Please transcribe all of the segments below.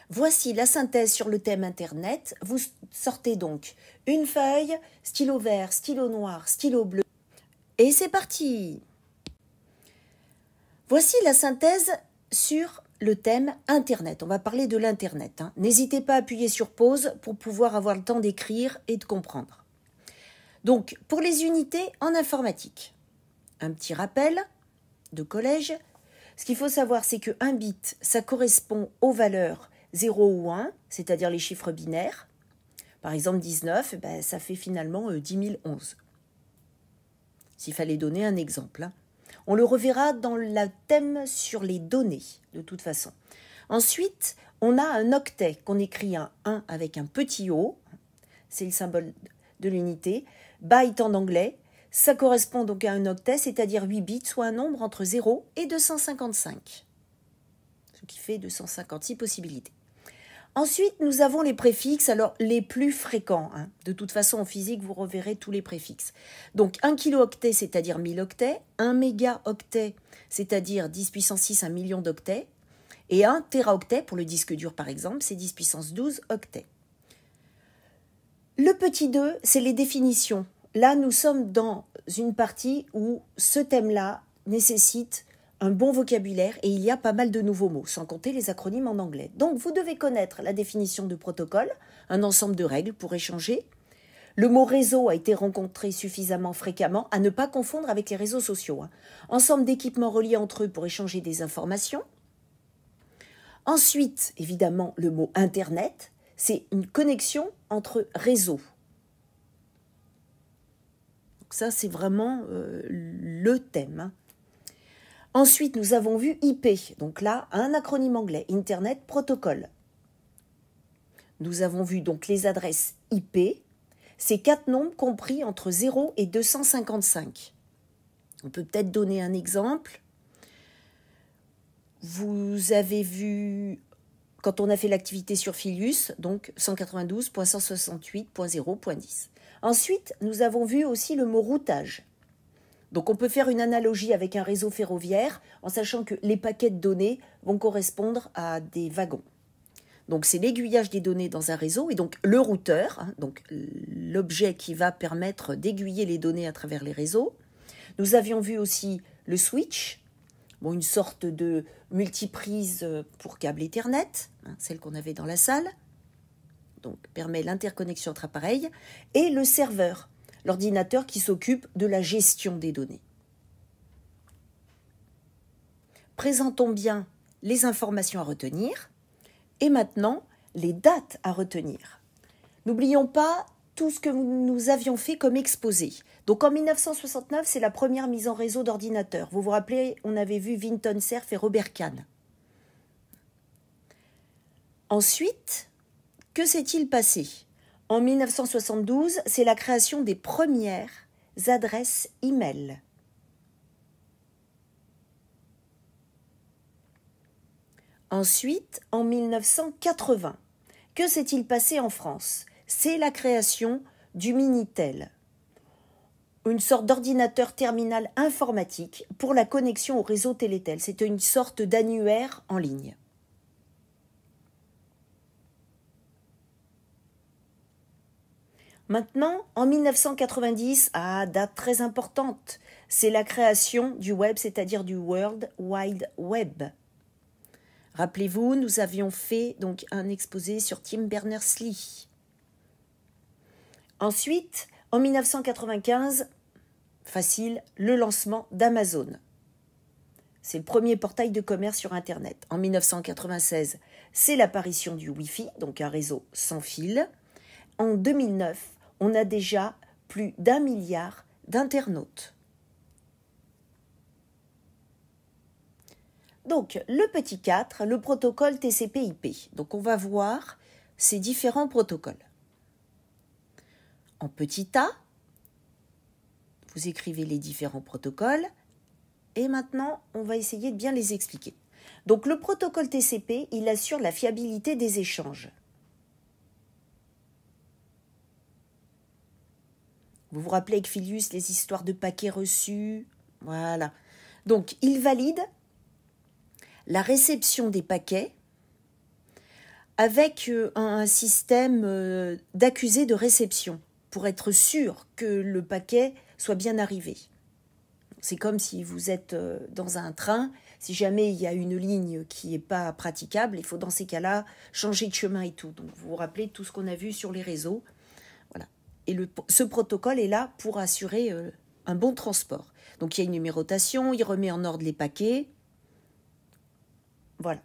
Voici la synthèse sur le thème Internet. Vous sortez donc une feuille, stylo vert, stylo noir, stylo bleu. Et c'est parti! Voici la synthèse sur le thème Internet. On va parler de l'Internet. N'hésitez pas à appuyer sur pause pour pouvoir avoir le temps d'écrire et de comprendre. Donc, pour les unités en informatique, un petit rappel de collège. Ce qu'il faut savoir, c'est qu'un bit, ça correspond aux valeurs 0 ou 1, c'est-à-dire les chiffres binaires. Par exemple, 19, ça fait finalement 10 011. S'il fallait donner un exemple. On le reverra dans le thème sur les données, de toute façon. Ensuite, on a un octet qu'on écrit un 1 avec un petit O. C'est le symbole de l'unité. Byte en anglais. Ça correspond donc à un octet, c'est-à-dire 8 bits, soit un nombre entre 0 et 255. Ce qui fait 256 possibilités. Ensuite, nous avons les préfixes, alors les plus fréquents. De toute façon, en physique, vous reverrez tous les préfixes. Donc, 1 kilooctet, c'est-à-dire 1000 octets. 1 mégaoctet, c'est-à-dire 10 puissance 6, 1 million d'octets. Et 1 téraoctet, pour le disque dur par exemple, c'est 10 puissance 12 octets. Le petit 2, c'est les définitions. Là, nous sommes dans une partie où ce thème-là nécessite un bon vocabulaire et il y a pas mal de nouveaux mots, sans compter les acronymes en anglais. Donc, vous devez connaître la définition de protocole, un ensemble de règles pour échanger. Le mot réseau a été rencontré suffisamment fréquemment à ne pas confondre avec les réseaux sociaux. Ensemble d'équipements reliés entre eux pour échanger des informations. Ensuite, évidemment, le mot Internet, c'est une connexion entre réseaux. Donc ça, c'est vraiment le thème. Ensuite, nous avons vu IP. Donc là, un acronyme anglais, Internet Protocol. Nous avons vu donc les adresses IP. Ces 4 nombres compris entre 0 et 255. On peut peut-être donner un exemple. Vous avez vu, quand on a fait l'activité sur Filius, donc 192.168.0.10. Ensuite, nous avons vu aussi le mot routage. Donc on peut faire une analogie avec un réseau ferroviaire en sachant que les paquets de données vont correspondre à des wagons. Donc c'est l'aiguillage des données dans un réseau et donc le routeur, donc l'objet qui va permettre d'aiguiller les données à travers les réseaux. Nous avions vu aussi le switch, une sorte de multiprise pour câble Ethernet, celle qu'on avait dans la salle, donc permet l'interconnexion entre appareils, et le serveur, l'ordinateur qui s'occupe de la gestion des données. Présentons bien les informations à retenir et maintenant les dates à retenir. N'oublions pas tout ce que nous avions fait comme exposé. Donc en 1969, c'est la première mise en réseau d'ordinateurs. Vous vous rappelez, on avait vu Vinton Cerf et Robert Kahn. Ensuite, que s'est-il passé ? En 1972, c'est la création des premières adresses e-mail. Ensuite, en 1980, que s'est-il passé en France ? C'est la création du Minitel, une sorte d'ordinateur terminal informatique pour la connexion au réseau Télétel. C'était une sorte d'annuaire en ligne. Maintenant, en 1990, date très importante, c'est la création du web, c'est-à-dire du World Wide Web. Rappelez-vous, nous avions fait donc un exposé sur Tim Berners-Lee. Ensuite, en 1995, facile, le lancement d'Amazon. C'est le premier portail de commerce sur Internet. En 1996, c'est l'apparition du Wi-Fi, donc un réseau sans fil. En 2009, on a déjà plus d'1 milliard d'internautes. Donc, le petit 4, le protocole TCP/IP. Donc, on va voir ces différents protocoles. En petit a, vous écrivez les différents protocoles. Et maintenant, on va essayer de bien les expliquer. Donc, le protocole TCP, il assure la fiabilité des échanges. Vous vous rappelez avec Filius les histoires de paquets reçus ? Voilà. Donc, il valide la réception des paquets avec un système d'accusé de réception pour être sûr que le paquet soit bien arrivé. C'est comme si vous êtes dans un train, si jamais il y a une ligne qui n'est pas praticable, il faut dans ces cas-là changer de chemin et tout. Donc vous vous rappelez tout ce qu'on a vu sur les réseaux. Voilà. Et ce protocole est là pour assurer un bon transport. Donc il y a une numérotation, il remet en ordre les paquets. Voilà.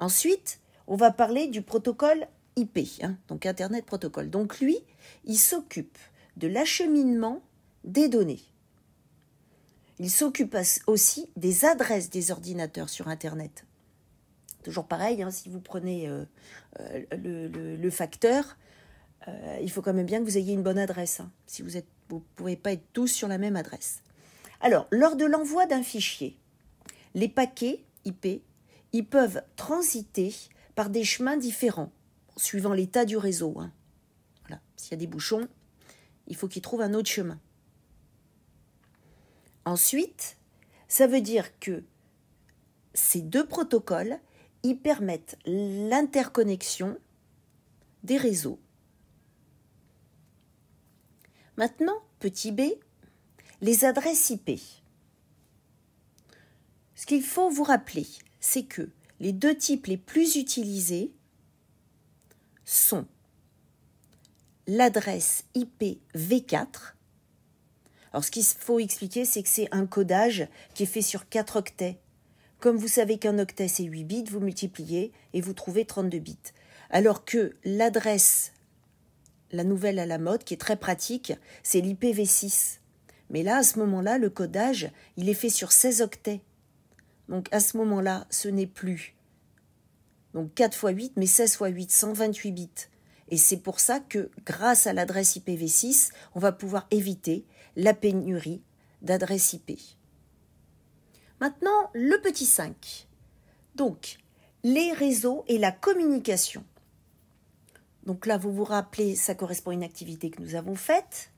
Ensuite, on va parler du protocole IP, donc Internet Protocol. Donc lui, il s'occupe de l'acheminement des données. Il s'occupe aussi des adresses des ordinateurs sur Internet. Toujours pareil, si vous prenez le facteur, il faut quand même bien que vous ayez une bonne adresse. Si vous ne pouvez pas être tous sur la même adresse. Alors, lors de l'envoi d'un fichier, les paquets IP, ils peuvent transiter par des chemins différents, suivant l'état du réseau. Voilà. S'il y a des bouchons, il faut qu'ils trouvent un autre chemin. Ensuite, ça veut dire que ces deux protocoles, ils permettent l'interconnexion des réseaux. Maintenant, petit b, les adresses IP. Ce qu'il faut vous rappeler, c'est que les deux types les plus utilisés sont l'adresse IP V4. Alors, ce qu'il faut expliquer, c'est que c'est un codage qui est fait sur 4 octets. Comme vous savez qu'un octet, c'est 8 bits, vous multipliez et vous trouvez 32 bits. Alors que l'adresse, la nouvelle à la mode, qui est très pratique, c'est l'IPv6. Mais là, à ce moment-là, le codage, il est fait sur 16 octets. Donc, à ce moment-là, ce n'est plus donc 4 x 8, mais 16 x 8, 128 bits. Et c'est pour ça que, grâce à l'adresse IPv6, on va pouvoir éviter la pénurie d'adresses IP. Maintenant, le petit 5. Donc, les réseaux et la communication. Donc là, vous vous rappelez, ça correspond à une activité que nous avons faite.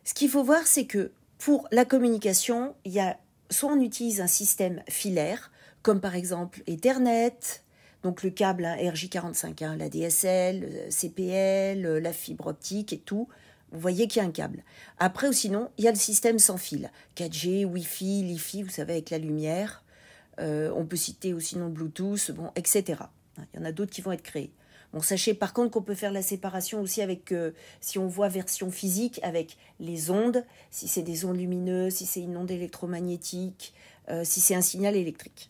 Ce qu'il faut voir, c'est que pour la communication, il y a soit on utilise un système filaire, comme par exemple Ethernet, donc le câble RJ45, la DSL, le CPL, la fibre optique et tout. Vous voyez qu'il y a un câble. Après, ou sinon, il y a le système sans fil. 4G, Wi-Fi, Li-Fi, vous savez, avec la lumière. On peut citer aussi non Bluetooth, etc. Il y en a d'autres qui vont être créés. Bon, sachez par contre qu'on peut faire la séparation aussi avec, si on voit version physique, avec les ondes, si c'est des ondes lumineuses, si c'est une onde électromagnétique, si c'est un signal électrique.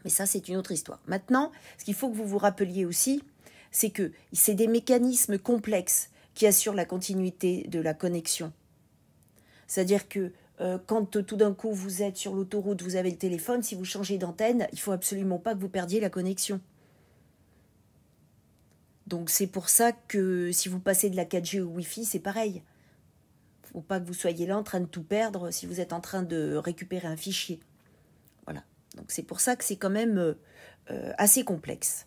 Mais ça, c'est une autre histoire. Maintenant, ce qu'il faut que vous vous rappeliez aussi, c'est que c'est des mécanismes complexes qui assurent la continuité de la connexion. C'est-à-dire que quand tout d'un coup vous êtes sur l'autoroute, vous avez le téléphone, si vous changez d'antenne, il ne faut absolument pas que vous perdiez la connexion. Donc c'est pour ça que si vous passez de la 4G au Wi-Fi, c'est pareil. Il ne faut pas que vous soyez là en train de tout perdre si vous êtes en train de récupérer un fichier. Voilà. Donc c'est pour ça que c'est quand même assez complexe.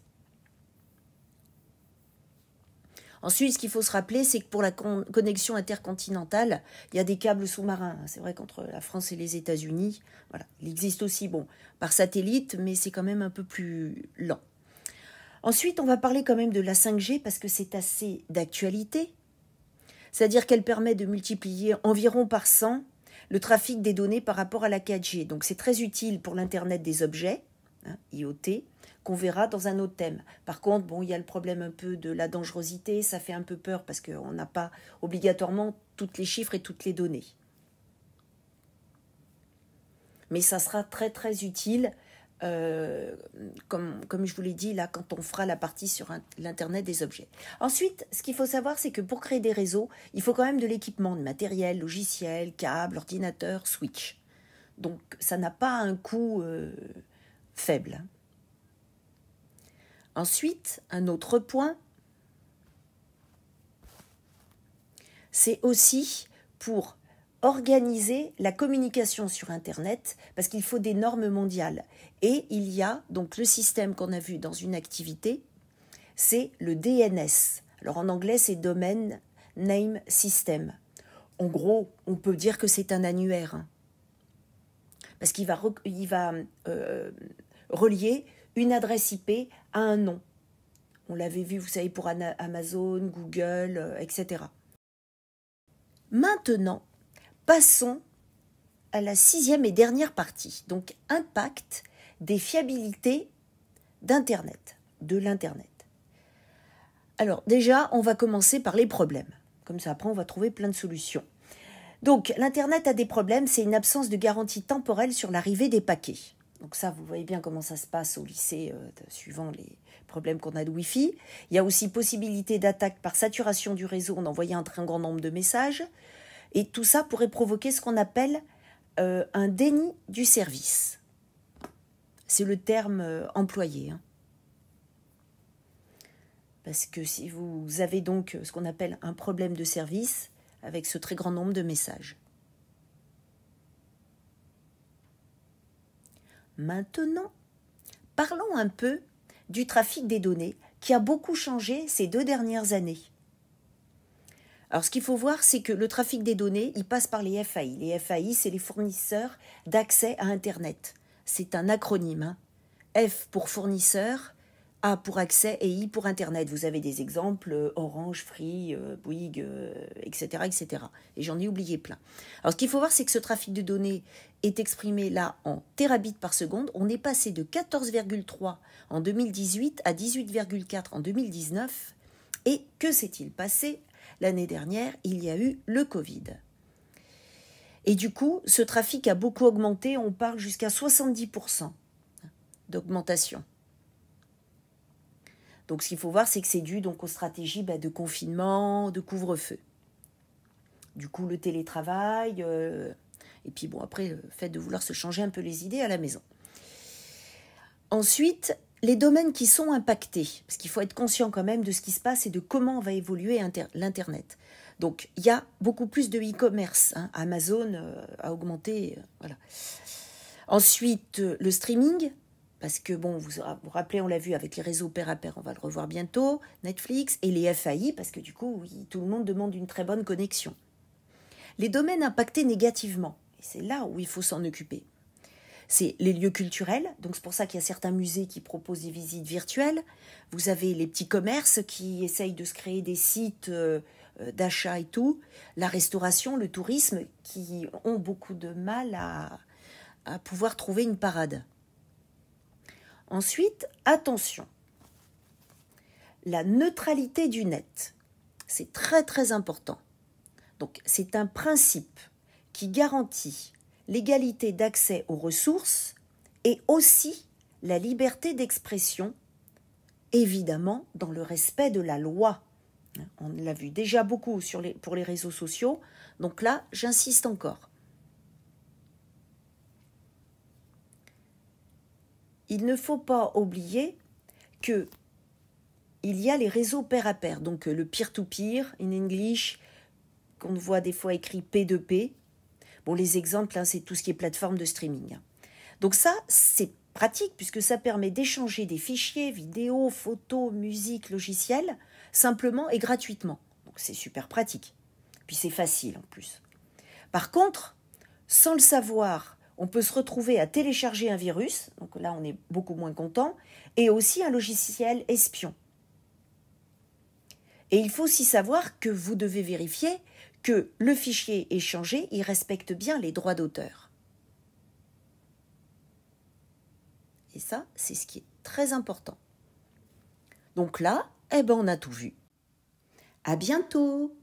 Ensuite, ce qu'il faut se rappeler, c'est que pour la connexion intercontinentale, il y a des câbles sous-marins. C'est vrai qu'entre la France et les États-Unis, voilà, il existe aussi par satellite, mais c'est quand même un peu plus lent. Ensuite, on va parler quand même de la 5G parce que c'est assez d'actualité. C'est-à-dire qu'elle permet de multiplier environ par 100 le trafic des données par rapport à la 4G. Donc c'est très utile pour l'Internet des objets, IoT, qu'on verra dans un autre thème. Par contre, il y a le problème un peu de la dangerosité, ça fait un peu peur parce qu'on n'a pas obligatoirement tous les chiffres et toutes les données. Mais ça sera très très utile, comme je vous l'ai dit là, quand on fera la partie sur l'Internet des objets. Ensuite, ce qu'il faut savoir, c'est que pour créer des réseaux, il faut quand même de l'équipement, de matériel, logiciel, câble, ordinateur, switch. Donc ça n'a pas un coût faible. Ensuite, un autre point, c'est aussi pour organiser la communication sur Internet, parce qu'il faut des normes mondiales. Et il y a donc le système qu'on a vu dans une activité, c'est le DNS. Alors en anglais, c'est Domain Name System. En gros, on peut dire que c'est un annuaire, parce qu'il va relier une adresse IP a un nom. On l'avait vu, vous savez, pour Amazon, Google, etc. Maintenant, passons à la 6e et dernière partie. Donc, impact des fiabilités d'Internet, de l'Internet. Alors, déjà, on va commencer par les problèmes. Comme ça, après, on va trouver plein de solutions. Donc, l'Internet a des problèmes, c'est une absence de garantie temporelle sur l'arrivée des paquets. Donc ça, vous voyez bien comment ça se passe au lycée, suivant les problèmes qu'on a de Wi-Fi. Il y a aussi possibilité d'attaque par saturation du réseau en envoyant un très grand nombre de messages. Et tout ça pourrait provoquer ce qu'on appelle un déni du service. C'est le terme employé. Parce que si vous avez donc ce qu'on appelle un problème de service avec ce très grand nombre de messages. Maintenant, parlons un peu du trafic des données qui a beaucoup changé ces 2 dernières années. Alors, ce qu'il faut voir, c'est que le trafic des données, il passe par les FAI. Les FAI, c'est les fournisseurs d'accès à Internet. C'est un acronyme. F pour fournisseur, A pour accès et I pour Internet. Vous avez des exemples, Orange, Free, Bouygues, etc., etc. Et j'en ai oublié plein. Alors, ce qu'il faut voir, c'est que ce trafic de données est exprimé là en terabits par seconde. On est passé de 14,3 en 2018 à 18,4 en 2019. Et que s'est-il passé ? L'année dernière, il y a eu le Covid. Et du coup, ce trafic a beaucoup augmenté. On parle jusqu'à 70% d'augmentation. Donc, ce qu'il faut voir, c'est que c'est dû donc aux stratégies de confinement, de couvre-feu. Du coup, le télétravail, et puis bon, après, le fait de vouloir se changer un peu les idées à la maison. Ensuite, les domaines qui sont impactés, parce qu'il faut être conscient quand même de ce qui se passe et de comment va évoluer l'Internet. Donc, il y a beaucoup plus de e-commerce. Amazon a augmenté. Voilà. Ensuite, le streaming. Parce que, bon, vous vous rappelez, on l'a vu avec les réseaux pair à pair, on va le revoir bientôt, Netflix, et les FAI, parce que du coup, oui, tout le monde demande une très bonne connexion. Les domaines impactés négativement, et c'est là où il faut s'en occuper, c'est les lieux culturels, donc c'est pour ça qu'il y a certains musées qui proposent des visites virtuelles, vous avez les petits commerces qui essayent de se créer des sites d'achat et tout, la restauration, le tourisme, qui ont beaucoup de mal à pouvoir trouver une parade. Ensuite, attention, la neutralité du net, c'est très très important. Donc, c'est un principe qui garantit l'égalité d'accès aux ressources et aussi la liberté d'expression, évidemment dans le respect de la loi. On l'a vu déjà beaucoup pour les réseaux sociaux, donc là, j'insiste encore. Il ne faut pas oublier qu'il y a les réseaux pair à pair, donc le peer-to-peer, in English, qu'on voit des fois écrit P2P. Bon, les exemples, c'est tout ce qui est plateforme de streaming. Donc ça, c'est pratique puisque ça permet d'échanger des fichiers, vidéos, photos, musique, logiciels, simplement et gratuitement. Donc c'est super pratique. Puis c'est facile en plus. Par contre, sans le savoir, on peut se retrouver à télécharger un virus, donc là on est beaucoup moins content, et aussi un logiciel espion. Et il faut aussi savoir que vous devez vérifier que le fichier échangé, il respecte bien les droits d'auteur. Et ça, c'est ce qui est très important. Donc là, on a tout vu. À bientôt!